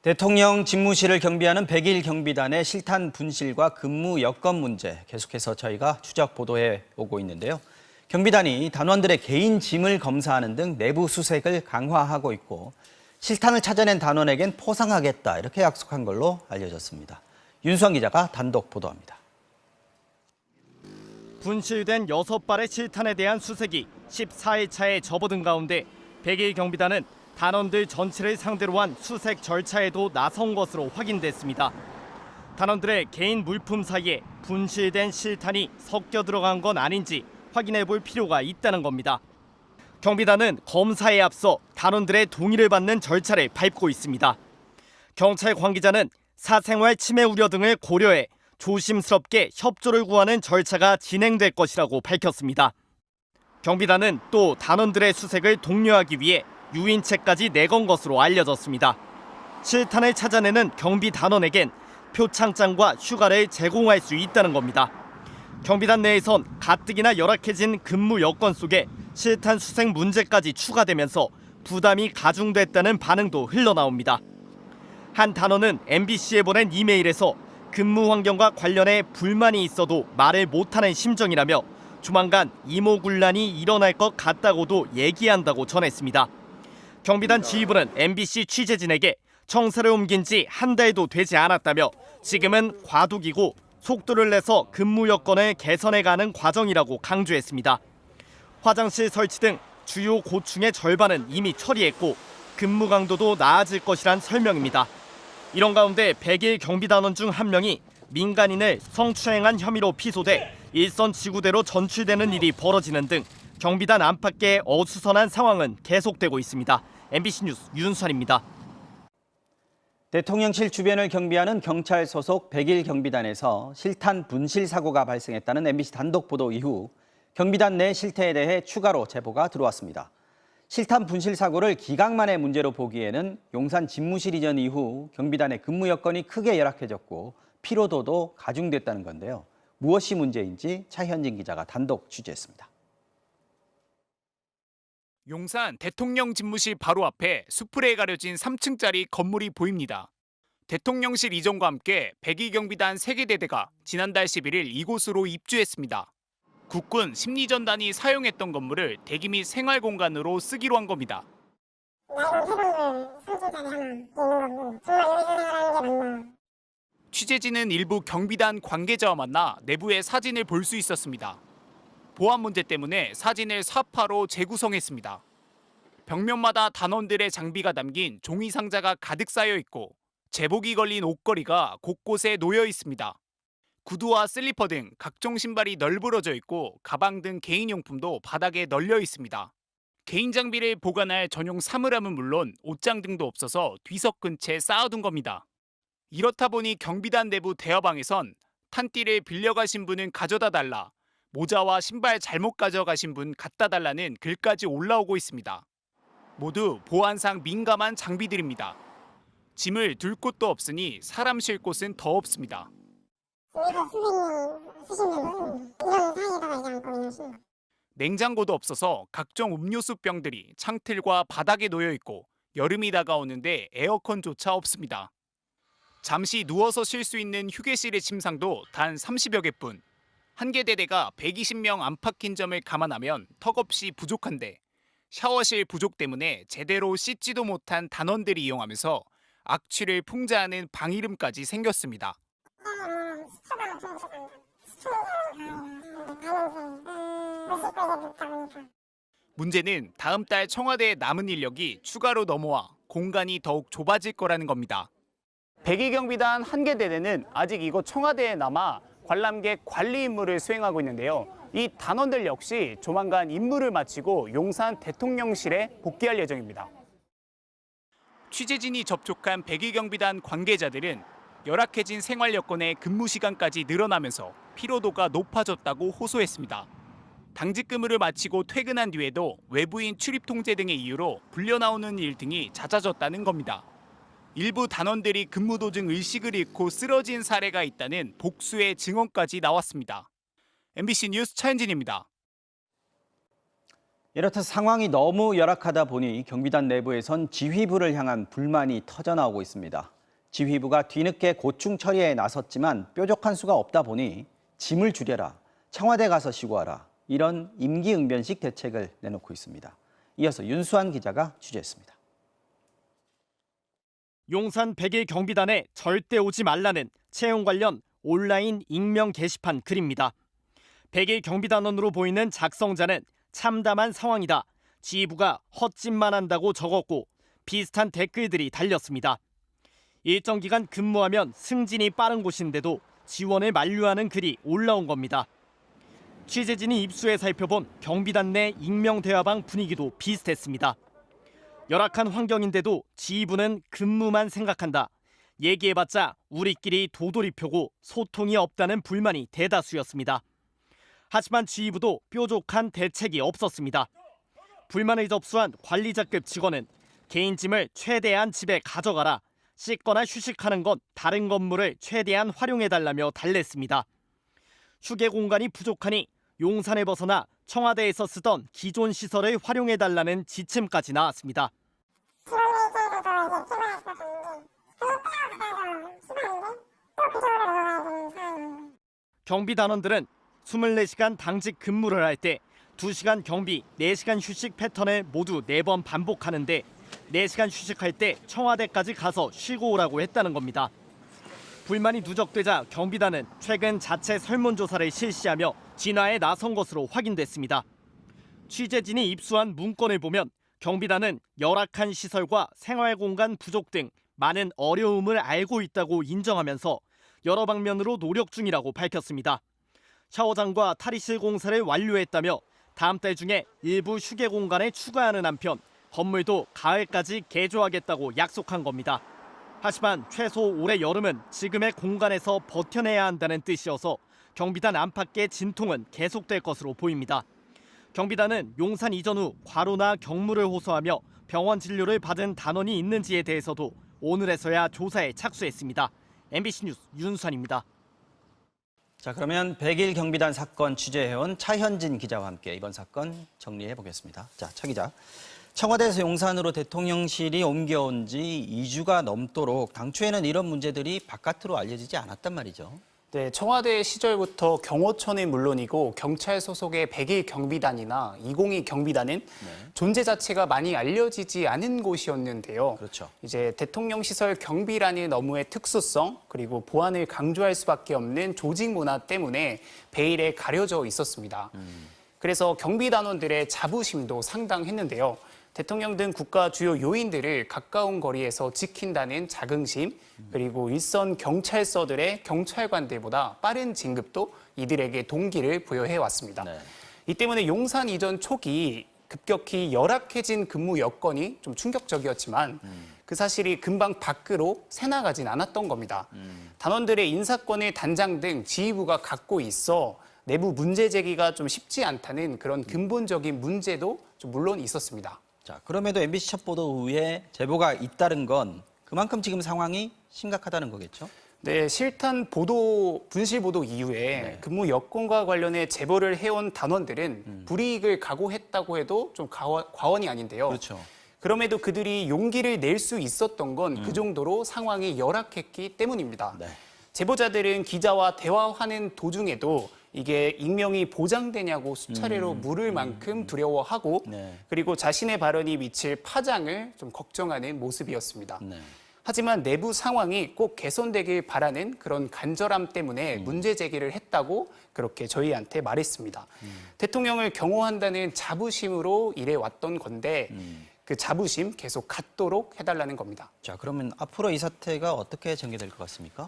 대통령 집무실을 경비하는 100일 경비단의 실탄 분실과 근무 여건 문제 계속해서 저희가 추적 보도해 오고 있는데요. 경비단이 단원들의 개인 짐을 검사하는 등 내부 수색을 강화하고 있고 실탄을 찾아낸 단원에겐 포상하겠다 이렇게 약속한 걸로 알려졌습니다. 윤수환 기자가 단독 보도합니다. 분실된 6발의 실탄에 대한 수색이 14일차에 접어든 가운데 100일 경비단은 단원들 전체를 상대로 한 수색 절차에도 나선 것으로 확인됐습니다. 단원들의 개인 물품 사이에 분실된 실탄이 섞여 들어간 건 아닌지 확인해 볼 필요가 있다는 겁니다. 경비단은 검사에 앞서 단원들의 동의를 받는 절차를 밟고 있습니다. 경찰 관계자는 사생활 침해 우려 등을 고려해 조심스럽게 협조를 구하는 절차가 진행될 것이라고 밝혔습니다. 경비단은 또 단원들의 수색을 독려하기 위해 유인책까지 내건 것으로 알려졌습니다. 실탄을 찾아내는 경비 단원에겐 표창장과 휴가를 제공할 수 있다는 겁니다. 경비단 내에선 가뜩이나 열악해진 근무 여건 속에 실탄 수색 문제까지 추가되면서 부담이 가중됐다는 반응도 흘러나옵니다. 한 단원은 MBC에 보낸 이메일에서 근무 환경과 관련해 불만이 있어도 말을 못하는 심정이라며 조만간 이모군란이 일어날 것 같다고도 얘기한다고 전했습니다. 경비단 지휘부는 MBC 취재진에게 청사를 옮긴 지 한 달도 되지 않았다며 지금은 과도기고 속도를 내서 근무 여건을 개선해가는 과정이라고 강조했습니다. 화장실 설치 등 주요 고충의 절반은 이미 처리했고 근무 강도도 나아질 것이란 설명입니다. 이런 가운데 100일 경비단원 중 한 명이 민간인을 성추행한 혐의로 피소돼 일선 지구대로 전출되는 일이 벌어지는 등 경비단 안팎의 어수선한 상황은 계속되고 있습니다. MBC 뉴스 윤수환입니다. 대통령실 주변을 경비하는 경찰 소속 100일 경비단에서 실탄 분실 사고가 발생했다는 MBC 단독 보도 이후 경비단 내 실태에 대해 추가로 제보가 들어왔습니다. 실탄 분실 사고를 기각만의 문제로 보기에는 용산 집무실 이전 이후 경비단의 근무 여건이 크게 열악해졌고 피로도도 가중됐다는 건데요. 무엇이 문제인지 차현진 기자가 단독 취재했습니다. 용산 대통령 집무실 바로 앞에 수풀에 가려진 3층짜리 건물이 보입니다. 대통령실 이전과 함께 102 경비단 3개 대대가 지난달 11일 이곳으로 입주했습니다. 국군 심리전단이 사용했던 건물을 대기 및 생활 공간으로 쓰기로 한 겁니다. 취재진은 일부 경비단 관계자와 만나 내부의 사진을 볼 수 있었습니다. 보안 문제 때문에 사진을 사파로 재구성했습니다. 벽면마다 단원들의 장비가 담긴 종이 상자가 가득 쌓여 있고 제복이 걸린 옷걸이가 곳곳에 놓여 있습니다. 구두와 슬리퍼 등 각종 신발이 널브러져 있고 가방 등 개인용품도 바닥에 널려 있습니다. 개인 장비를 보관할 전용 사물함은 물론 옷장 등도 없어서 뒤섞은 채 쌓아둔 겁니다. 이렇다 보니 경비단 내부 대여방에선 탄띠를 빌려가신 분은 가져다 달라, 모자와 신발 잘못 가져가신 분 갖다 달라는 글까지 올라오고 있습니다. 모두 보안상 민감한 장비들입니다. 짐을 둘 곳도 없으니 사람 쉴 곳은 더 없습니다. 냉장고도 없어서 각종 음료수 병들이 창틀과 바닥에 놓여 있고 여름이 다가오는데 에어컨조차 없습니다. 잠시 누워서 쉴 수 있는 휴게실의 침상도 단 30여 개뿐. 한 개 대대가 120명 안팎인 점을 감안하면 턱없이 부족한데 샤워실 부족 때문에 제대로 씻지도 못한 단원들이 이용하면서 악취를 풍자하는 방이름까지 생겼습니다. 문제는 다음 달 청와대의 남은 인력이 추가로 넘어와 공간이 더욱 좁아질 거라는 겁니다. 102 경비단 한 개 대대는 아직 이곳 청와대에 남아 관람객 관리 임무를 수행하고 있는데요. 이 단원들 역시 조만간 임무를 마치고 용산 대통령실에 복귀할 예정입니다. 취재진이 접촉한 102 경비단 관계자들은 열악해진 생활 여건에 근무 시간까지 늘어나면서 피로도가 높아졌다고 호소했습니다. 당직 근무를 마치고 퇴근한 뒤에도 외부인 출입 통제 등의 이유로 불려 나오는 일 등이 잦아졌다는 겁니다. 일부 단원들이 근무 도중 의식을 잃고 쓰러진 사례가 있다는 복수의 증언까지 나왔습니다. MBC 뉴스 차현진입니다. 이렇듯 상황이 너무 열악하다 보니 경비단 내부에선 지휘부를 향한 불만이 터져나오고 있습니다. 지휘부가 뒤늦게 고충 처리에 나섰지만 뾰족한 수가 없다 보니 짐을 줄여라, 청와대 가서 쉬고 와라 이런 임기응변식 대책을 내놓고 있습니다. 이어서 윤수환 기자가 취재했습니다. 용산 101 경비단에 절대 오지 말라는 채용 관련 온라인 익명 게시판 글입니다. 101 경비단원으로 보이는 작성자는 참담한 상황이다. 지휘부가 헛짓만 한다고 적었고 비슷한 댓글들이 달렸습니다. 일정 기간 근무하면 승진이 빠른 곳인데도 지원을 만류하는 글이 올라온 겁니다. 취재진이 입수해 살펴본 경비단 내 익명 대화방 분위기도 비슷했습니다. 열악한 환경인데도 지휘부는 근무만 생각한다. 얘기해봤자 우리끼리 도돌이 펴고 소통이 없다는 불만이 대다수였습니다. 하지만 지휘부도 뾰족한 대책이 없었습니다. 불만을 접수한 관리자급 직원은 개인 짐을 최대한 집에 가져가라. 씻거나 휴식하는 건 다른 건물을 최대한 활용해달라며 달랬습니다. 휴게 공간이 부족하니 용산을 벗어나 청와대에서 쓰던 기존 시설을 활용해달라는 지침까지 나왔습니다. 경비단원들은 24시간 당직 근무를 할 때 2시간 경비, 4시간 휴식 패턴을 모두 4번 반복하는데 4시간 휴식할 때 청와대까지 가서 쉬고 오라고 했다는 겁니다. 불만이 누적되자 경비단은 최근 자체 설문조사를 실시하며 진화에 나선 것으로 확인됐습니다. 취재진이 입수한 문건을 보면 경비단은 열악한 시설과 생활공간 부족 등 많은 어려움을 알고 있다고 인정하면서 여러 방면으로 노력 중이라고 밝혔습니다. 샤워장과 탈의실 공사를 완료했다며 다음 달 중에 일부 휴게 공간을 추가하는 한편 건물도 가을까지 개조하겠다고 약속한 겁니다. 하지만 최소 올해 여름은 지금의 공간에서 버텨내야 한다는 뜻이어서 경비단 안팎의 진통은 계속될 것으로 보입니다. 경비단은 용산 이전 후 과로나 경무를 호소하며 병원 진료를 받은 단원이 있는지에 대해서도 오늘에서야 조사에 착수했습니다. MBC 뉴스 윤수환입니다. 자, 그러면 101 경비단 사건 취재해온 차현진 기자와 함께 이번 사건 정리해 보겠습니다. 자, 차 기자. 청와대에서 용산으로 대통령실이 옮겨온 지 2주가 넘도록 당초에는 이런 문제들이 바깥으로 알려지지 않았단 말이죠. 네, 청와대 시절부터 경호처는 물론이고 경찰 소속의 101 경비단이나 202 경비단은 존재 자체가 많이 알려지지 않은 곳이었는데요. 그렇죠. 이제 대통령 시설 경비라는 업무의 특수성 그리고 보안을 강조할 수밖에 없는 조직 문화 때문에 베일에 가려져 있었습니다. 그래서 경비단원들의 자부심도 상당했는데요. 대통령 등 국가 주요 요인들을 가까운 거리에서 지킨다는 자긍심, 그리고 일선 경찰서들의 경찰관들보다 빠른 진급도 이들에게 동기를 부여해 왔습니다. 네. 이 때문에 용산 이전 초기 급격히 열악해진 근무 여건이 좀 충격적이었지만 그 사실이 금방 밖으로 새나가진 않았던 겁니다. 단원들의 인사권의 단장 등 지휘부가 갖고 있어 내부 문제 제기가 좀 쉽지 않다는 그런 근본적인 문제도 좀 물론 있었습니다. 자, 그럼에도 MBC 첫 보도 후에 제보가 잇따른 건 그만큼 지금 상황이 심각하다는 거겠죠? 네, 실탄 보도, 분실 보도 이후에 근무 여건과 관련해 제보를 해온 단원들은 불이익을 각오했다고 해도 좀 과언이 아닌데요. 그렇죠. 그럼에도 그들이 용기를 낼 수 있었던 건 그 정도로 상황이 열악했기 때문입니다. 네. 제보자들은 기자와 대화하는 도중에도 이게 익명이 보장되냐고 수차례로 물을 만큼 두려워하고 네. 그리고 자신의 발언이 미칠 파장을 좀 걱정하는 모습이었습니다. 네. 하지만 내부 상황이 꼭 개선되길 바라는 그런 간절함 때문에 문제 제기를 했다고 그렇게 저희한테 말했습니다. 대통령을 경호한다는 자부심으로 일해왔던 건데 그 자부심 계속 갖도록 해달라는 겁니다. 자, 그러면 앞으로 이 사태가 어떻게 전개될 것 같습니까?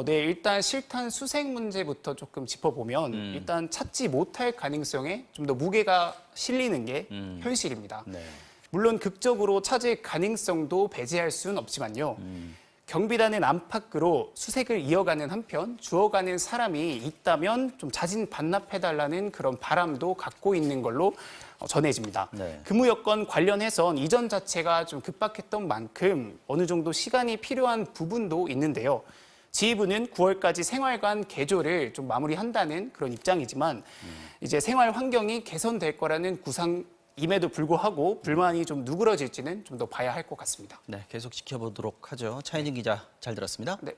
네, 일단 실탄 수색 문제부터 조금 짚어보면 일단 찾지 못할 가능성에 좀 더 무게가 실리는 게 현실입니다. 네. 물론 극적으로 찾을 가능성도 배제할 수는 없지만요. 경비단은 안팎으로 수색을 이어가는 한편 주어가는 사람이 있다면 좀 자진 반납해달라는 그런 바람도 갖고 있는 걸로 전해집니다. 네. 근무 여건 관련해선 이전 자체가 좀 급박했던 만큼 어느 정도 시간이 필요한 부분도 있는데요. 지휘부는 9월까지 생활관 개조를 좀 마무리한다는 그런 입장이지만 이제 생활 환경이 개선될 거라는 임에도 불구하고 불만이 좀 누그러질지는 좀 더 봐야 할 것 같습니다. 네, 계속 지켜보도록 하죠. 차혜진 기자 잘 들었습니다. 네.